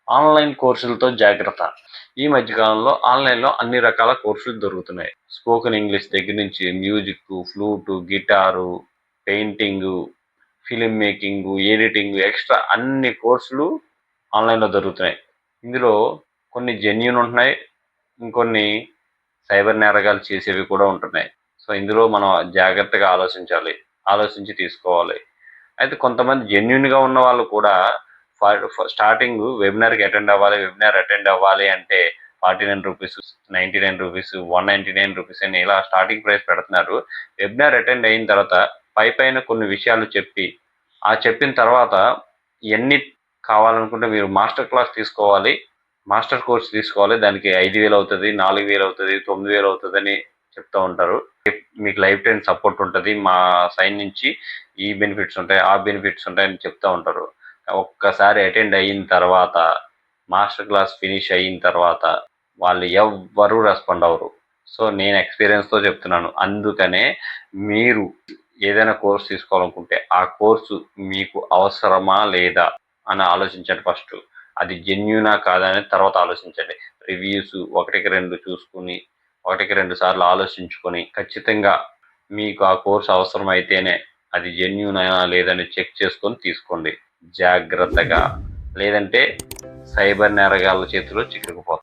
Online కోర్సులతో జాగ్రత్త. ఈ మధ్యకాలంలో ఆన్లైన్లో అన్ని రకాల కోర్సులు దొరుకుతున్నాయి. స్పోకెన్ ఇంగ్లీష్ దగ్గర నుంచి music, flute, guitar, painting, film making, editing, extra అన్ని కోర్సులు ఆన్లైన్లో దొరుకుతున్నాయి. ఇందులో కొన్ని జెన్యూన్ ఉంటున్నాయి, ఇంకొన్ని సైబర్ నేరగాలు చేసేవి కూడా ఉంటున్నాయి. సో ఇందులో మనం జాగ్రత్తగా ఆలోచించి తీసుకోవాలి. అయితే కొంతమంది జెన్యున్గా ఉన్న వాళ్ళు కూడా స్టార్టింగ్ వెబినార్ అటెండ్ అవ్వాలి అంటే ₹49, ₹99, ₹199 అని ఇలా స్టార్టింగ్ ప్రైస్ పెడుతున్నారు. వెబినార్ అటెండ్ అయిన తర్వాత పైన కొన్ని విషయాలు చెప్పి చెప్పిన తర్వాత ఎన్ని కావాలనుకుంటే మీరు మాస్టర్ క్లాస్ తీసుకోవాలి, మాస్టర్ కోర్స్ తీసుకోవాలి, దానికి 5,000 అవుతుంది, 4,000 అవుతుంది, 9,000 అవుతుంది అని చెప్తూ ఉంటారు. మీకు లైఫ్ టైం సపోర్ట్ ఉంటుంది, మా సైడ్ నుంచి ఈ బెనిఫిట్స్ ఉంటాయి, ఆ బెనిఫిట్స్ ఉంటాయని చెప్తూ ఉంటారు. ఒక్కసారి అటెండ్ అయిన తర్వాత, మాస్టర్ క్లాస్ ఫినిష్ అయిన తర్వాత వాళ్ళు ఎవ్వరూ రెస్పాండ్ అవ్వరు. సో నేను ఎక్స్పీరియన్స్తో చెప్తున్నాను. అందుకనే మీరు ఏదైనా కోర్స్ తీసుకోవాలనుకుంటే ఆ కోర్సు మీకు అవసరమా లేదా అని ఆలోచించండి ఫస్ట్. అది జెన్యూనా కాదా అని తర్వాత ఆలోచించండి. రివ్యూస్ ఒకటికి రెండు చూసుకుని, ఒకటికి రెండు సార్లు ఆలోచించుకొని ఖచ్చితంగా మీకు ఆ కోర్స్ అవసరమైతేనే అది జెన్యూనా లేదని చెక్ చేసుకొని తీసుకోండి జాగ్రత్తగా. లేదంటే సైబర్ నేరగాళ్ళ చేతిలో చిక్కుకుపోతారు.